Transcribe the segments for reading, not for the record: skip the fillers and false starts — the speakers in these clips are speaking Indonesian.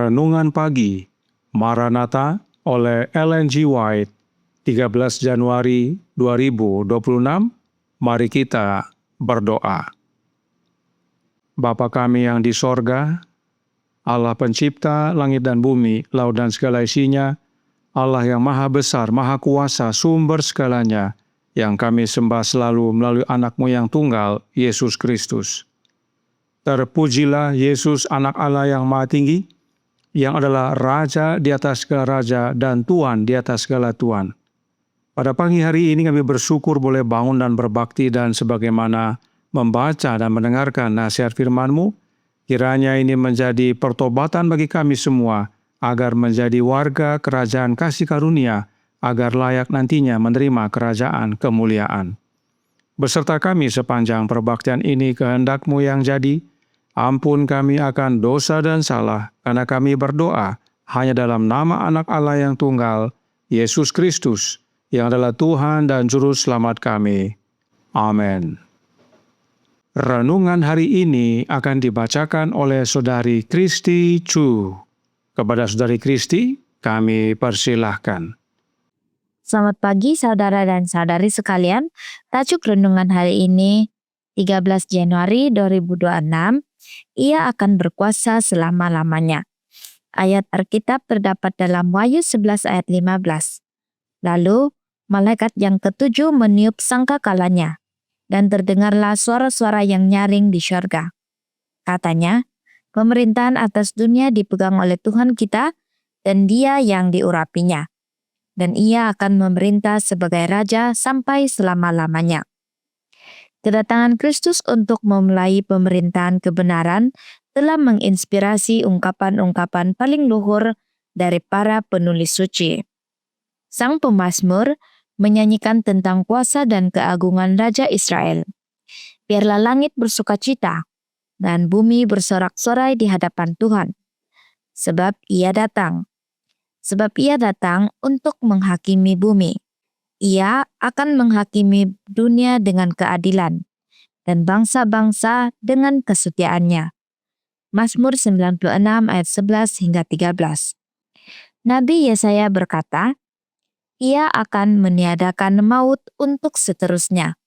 Renungan Pagi Maranatha oleh Ellen G. White, 13 Januari 2026. Mari kita berdoa. Bapa kami yang di sorga, Allah pencipta langit dan bumi, laut dan segala isinya, Allah yang maha besar, maha kuasa, sumber segalanya, yang kami sembah selalu melalui anak-Mu yang tunggal, Yesus Kristus. Terpujilah Yesus, anak Allah yang maha tinggi, yang adalah Raja di atas segala raja dan Tuan di atas segala Tuan. Pada pagi hari ini kami bersyukur boleh bangun dan berbakti dan sebagaimana membaca dan mendengarkan nasihat firman-Mu, kiranya ini menjadi pertobatan bagi kami semua, agar menjadi warga kerajaan kasih karunia, agar layak nantinya menerima kerajaan kemuliaan. Beserta kami sepanjang perbaktian ini kehendak-Mu yang jadi, ampun kami akan dosa dan salah, karena kami berdoa hanya dalam nama Anak Allah yang tunggal, Yesus Kristus, yang adalah Tuhan dan Juru Selamat kami. Amin. Renungan hari ini akan dibacakan oleh Saudari Kristi Chu. Kepada Saudari Kristi, kami persilahkan. Selamat pagi saudara dan saudari sekalian. Tajuk renungan hari ini 13 Januari 2026. Ia akan berkuasa selama-lamanya. Ayat Alkitab terdapat dalam Wahyu 11 ayat 15. Lalu malaikat yang ketujuh meniup sangkakalanya, dan terdengarlah suara-suara yang nyaring di syurga. Katanya, pemerintahan atas dunia dipegang oleh Tuhan kita, dan Dia yang diurapinya. Dan Ia akan memerintah sebagai Raja sampai selama-lamanya. Kedatangan Kristus untuk memulai pemerintahan kebenaran telah menginspirasi ungkapan-ungkapan paling luhur dari para penulis suci. Sang pemazmur menyanyikan tentang kuasa dan keagungan Raja Israel. Biarlah langit bersukacita dan bumi bersorak-sorai di hadapan Tuhan. Sebab Ia datang untuk menghakimi bumi. Ia akan menghakimi dunia dengan keadilan dan bangsa-bangsa dengan kesetiaannya. Mazmur 96 ayat 11 hingga 13. Nabi Yesaya berkata, Ia akan meniadakan maut untuk seterusnya.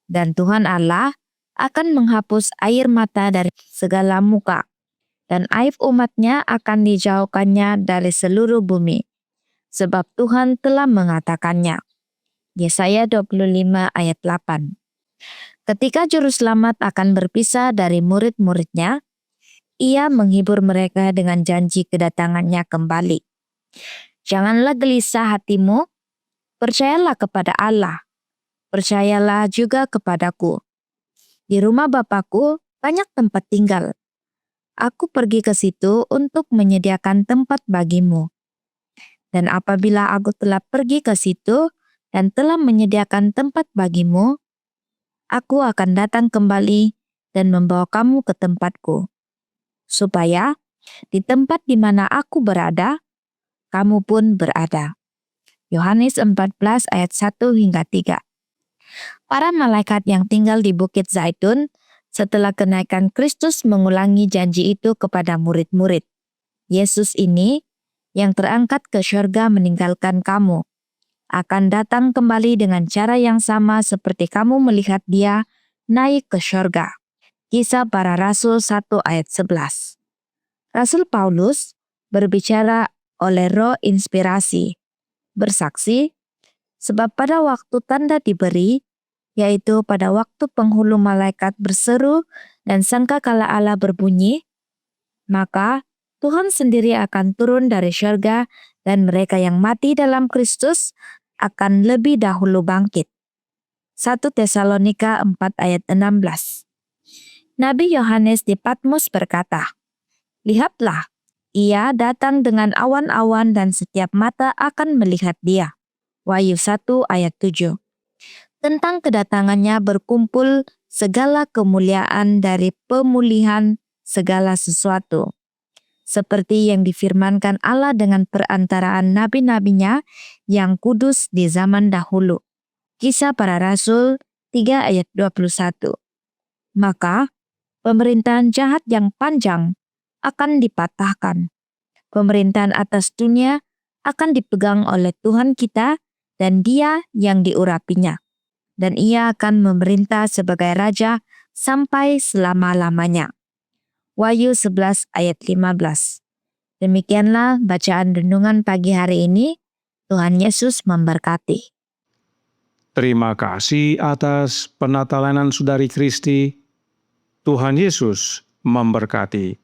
Dan Tuhan Allah akan menghapus air mata dari segala muka, dan aib umatnya akan dijauhkannya dari seluruh bumi, sebab Tuhan telah mengatakannya. Yesaya 25 ayat 8. Ketika Juru Selamat akan berpisah dari murid-muridnya, Ia menghibur mereka dengan janji kedatangannya kembali. Janganlah gelisah hatimu, percayalah kepada Allah, percayalah juga kepadaku. Di rumah Bapakku banyak tempat tinggal. Aku pergi ke situ untuk menyediakan tempat bagimu. Dan apabila aku telah pergi ke situ dan telah menyediakan tempat bagimu, aku akan datang kembali dan membawa kamu ke tempatku, supaya di tempat di mana aku berada, kamu pun berada. Yohanes 14 ayat 1 hingga 3. Para malaikat yang tinggal di Bukit Zaitun setelah kenaikan Kristus mengulangi janji itu kepada murid-murid. Yesus ini yang terangkat ke syurga meninggalkan kamu, akan datang kembali dengan cara yang sama seperti kamu melihat Dia naik ke syurga. Kisah Para Rasul 1 ayat 11. Rasul Paulus berbicara oleh roh inspirasi, bersaksi, sebab pada waktu tanda diberi, yaitu pada waktu penghulu malaikat berseru dan sangkakala Allah berbunyi, maka Tuhan sendiri akan turun dari syurga dan mereka yang mati dalam Kristus akan lebih dahulu bangkit. 1 Tesalonika 4 ayat 16. Nabi Yohanes di Patmos berkata, Lihatlah, Ia datang dengan awan-awan dan setiap mata akan melihat Dia. Wahyu 1 ayat 7. Tentang kedatangannya berkumpul segala kemuliaan dari pemulihan segala sesuatu, seperti yang difirmankan Allah dengan perantaraan nabi-nabinya yang kudus di zaman dahulu. Kisah Para Rasul 3 ayat 21. Maka pemerintahan jahat yang panjang akan dipatahkan Pemerintahan atas dunia akan dipegang oleh Tuhan kita dan Dia yang diurapinya. Dan Ia akan memerintah sebagai Raja sampai selama-lamanya. Wahyu 11 ayat 15. Demikianlah bacaan renungan pagi hari ini. Tuhan Yesus memberkati. Terima kasih atas penatalanan Saudari Kristi. Tuhan Yesus memberkati.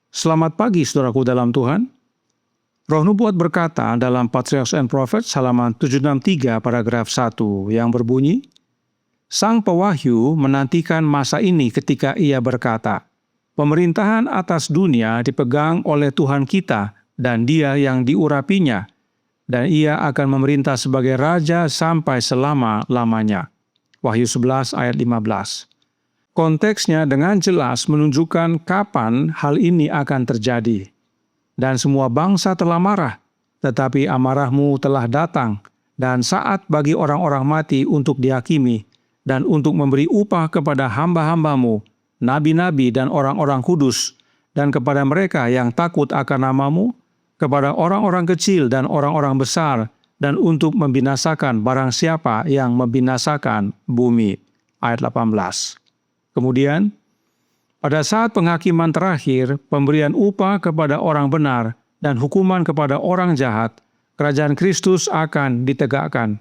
Selamat pagi saudaraku dalam Tuhan. Roh Nubuat berkata dalam Patriarchs and Prophets halaman 763 paragraf 1 yang berbunyi, Sang Pewahyu menantikan masa ini ketika ia berkata, pemerintahan atas dunia dipegang oleh Tuhan kita dan Dia yang diurapinya, dan Ia akan memerintah sebagai Raja sampai selama-lamanya. Wahyu 11 ayat 15. Konteksnya dengan jelas menunjukkan kapan hal ini akan terjadi. Dan semua bangsa telah marah, tetapi amarahmu telah datang, dan saat bagi orang-orang mati untuk dihakimi, dan untuk memberi upah kepada hamba-hambamu, nabi-nabi dan orang-orang kudus, dan kepada mereka yang takut akan namamu, kepada orang-orang kecil dan orang-orang besar, dan untuk membinasakan barang siapa yang membinasakan bumi. Ayat 18. Kemudian, pada saat penghakiman terakhir, pemberian upah kepada orang benar dan hukuman kepada orang jahat, kerajaan Kristus akan ditegakkan.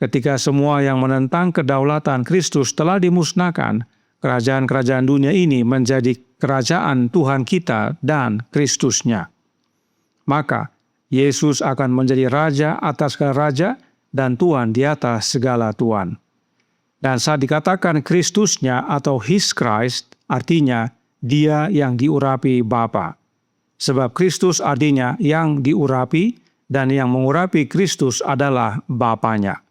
Ketika semua yang menentang kedaulatan Kristus telah dimusnahkan, kerajaan-kerajaan dunia ini menjadi kerajaan Tuhan kita dan Kristusnya. Maka, Yesus akan menjadi Raja atas segala raja dan Tuhan di atas segala Tuhan. Dan saat dikatakan Kristusnya atau His Christ, artinya Dia yang diurapi Bapa. Sebab Kristus artinya yang diurapi, dan yang mengurapi Kristus adalah Bapanya.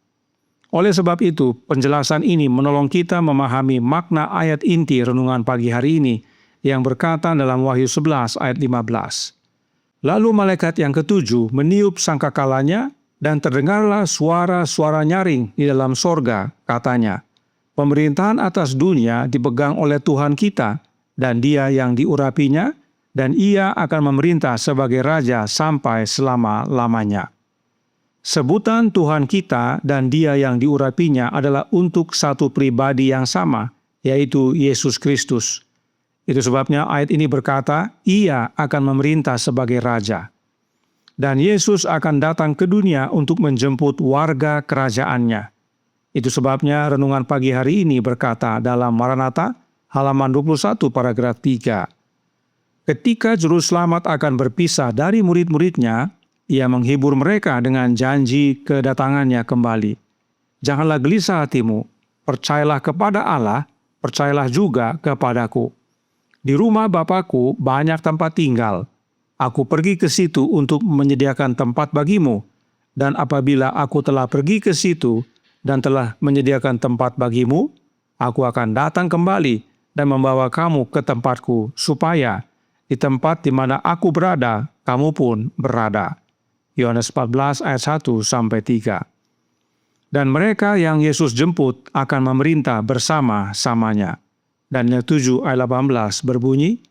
Oleh sebab itu, penjelasan ini menolong kita memahami makna ayat inti renungan pagi hari ini yang berkata dalam Wahyu 11 ayat 15. Lalu malaikat yang ketujuh meniup sangkakalanya, dan terdengarlah suara-suara nyaring di dalam sorga, katanya, pemerintahan atas dunia dipegang oleh Tuhan kita, dan Dia yang diurapinya, dan Ia akan memerintah sebagai Raja sampai selama-lamanya. Sebutan Tuhan kita dan Dia yang diurapinya adalah untuk satu pribadi yang sama, yaitu Yesus Kristus. Itu sebabnya ayat ini berkata, Ia akan memerintah sebagai Raja. Dan Yesus akan datang ke dunia untuk menjemput warga kerajaannya. Itu sebabnya renungan pagi hari ini berkata dalam Maranatha, halaman 21 paragraf 3. Ketika Juru Selamat akan berpisah dari murid-muridnya, Ia menghibur mereka dengan janji kedatangannya kembali. Janganlah gelisah hatimu, percayalah kepada Allah, percayalah juga kepadaku. Di rumah Bapakku banyak tempat tinggal. Aku pergi ke situ untuk menyediakan tempat bagimu. Dan apabila aku telah pergi ke situ dan telah menyediakan tempat bagimu, aku akan datang kembali dan membawa kamu ke tempatku, supaya di tempat di mana aku berada, kamu pun berada. Yohanes 14 ayat 1-3. Dan mereka yang Yesus jemput akan memerintah bersama-samanya. Dan yang 7 ayat 18 berbunyi,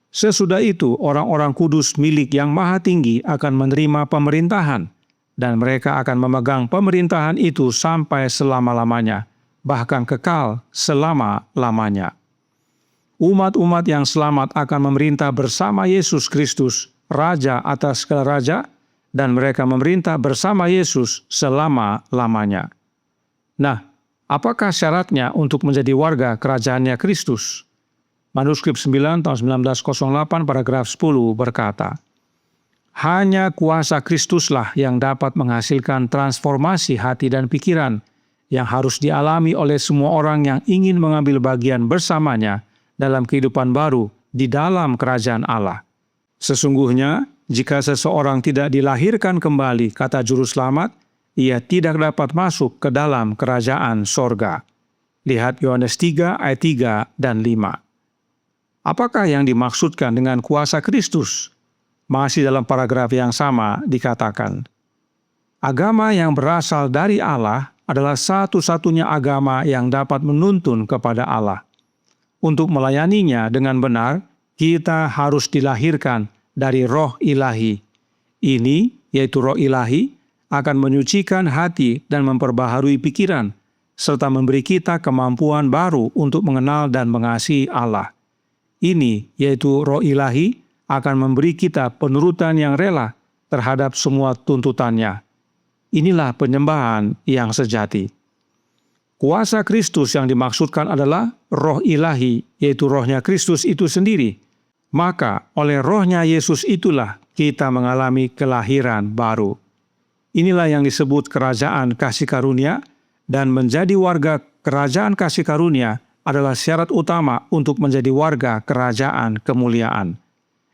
sesudah itu orang-orang kudus milik yang maha tinggi akan menerima pemerintahan, dan mereka akan memegang pemerintahan itu sampai selama-lamanya, bahkan kekal selama-lamanya. Umat-umat yang selamat akan memerintah bersama Yesus Kristus, Raja atas segala raja, dan mereka memerintah bersama Yesus selama-lamanya. Nah, apakah syaratnya untuk menjadi warga kerajaannya Kristus? Manuskrip 9 tahun 1908 paragraf 10 berkata, hanya kuasa Kristuslah yang dapat menghasilkan transformasi hati dan pikiran yang harus dialami oleh semua orang yang ingin mengambil bagian bersamanya dalam kehidupan baru di dalam kerajaan Allah. Sesungguhnya, jika seseorang tidak dilahirkan kembali, kata Juru Selamat, ia tidak dapat masuk ke dalam kerajaan sorga. Lihat Yohanes 3 ayat 3 dan 5. Apakah yang dimaksudkan dengan kuasa Kristus? Masih dalam paragraf yang sama dikatakan, agama yang berasal dari Allah adalah satu-satunya agama yang dapat menuntun kepada Allah. Untuk melayaninya dengan benar, kita harus dilahirkan dari roh ilahi. Ini, yaitu roh ilahi, akan menyucikan hati dan memperbaharui pikiran, serta memberi kita kemampuan baru untuk mengenal dan mengasihi Allah. Ini, yaitu roh ilahi, akan memberi kita penurutan yang rela terhadap semua tuntutannya. Inilah penyembahan yang sejati. Kuasa Kristus yang dimaksudkan adalah roh ilahi, yaitu rohnya Kristus itu sendiri. Maka oleh rohnya Yesus itulah kita mengalami kelahiran baru. Inilah yang disebut kerajaan kasih karunia, dan menjadi warga kerajaan kasih karunia adalah syarat utama untuk menjadi warga kerajaan kemuliaan,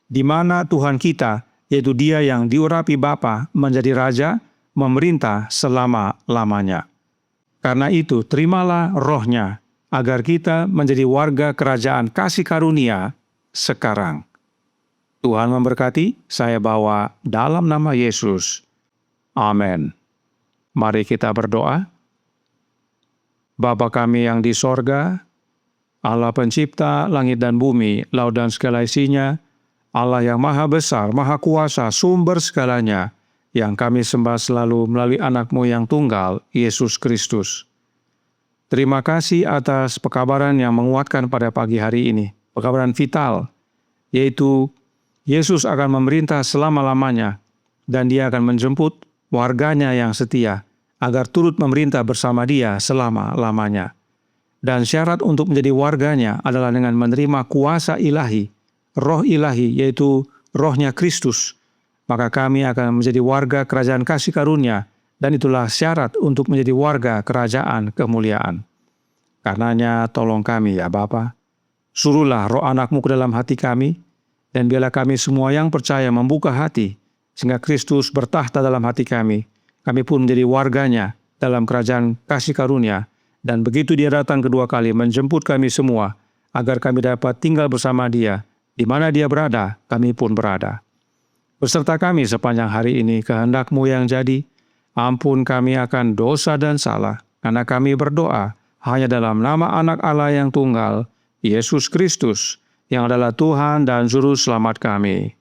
di mana Tuhan kita, yaitu Dia yang diurapi Bapa, menjadi Raja, memerintah selama-lamanya. Karena itu, terimalah rohnya, agar kita menjadi warga kerajaan kasih karunia sekarang. Tuhan memberkati, saya bawa dalam nama Yesus. Amin. Mari kita berdoa. Bapa kami yang di sorga, Allah pencipta langit dan bumi, laut dan segala isinya, Allah yang maha besar, maha kuasa, sumber segalanya, yang kami sembah selalu melalui anak-Mu yang tunggal, Yesus Kristus. Terima kasih atas pekabaran yang menguatkan pada pagi hari ini, pekabaran vital, yaitu Yesus akan memerintah selama-lamanya, dan Dia akan menjemput warganya yang setia, agar turut memerintah bersama Dia selama-lamanya. Dan syarat untuk menjadi warganya adalah dengan menerima kuasa ilahi, roh ilahi, yaitu rohnya Kristus. Maka kami akan menjadi warga kerajaan kasih karunia, dan itulah syarat untuk menjadi warga kerajaan kemuliaan. Karenanya tolong kami ya Bapa, suruhlah roh anak-Mu ke dalam hati kami, dan biarlah kami semua yang percaya membuka hati, sehingga Kristus bertahta dalam hati kami. Kami pun menjadi warganya dalam kerajaan kasih karunia, dan begitu Dia datang kedua kali menjemput kami semua, agar kami dapat tinggal bersama Dia, di mana Dia berada, kami pun berada. Beserta kami sepanjang hari ini, kehendak-Mu yang jadi, ampun kami akan dosa dan salah, karena kami berdoa hanya dalam nama anak Allah yang tunggal, Yesus Kristus, yang adalah Tuhan dan Juru Selamat kami.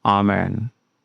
Amin.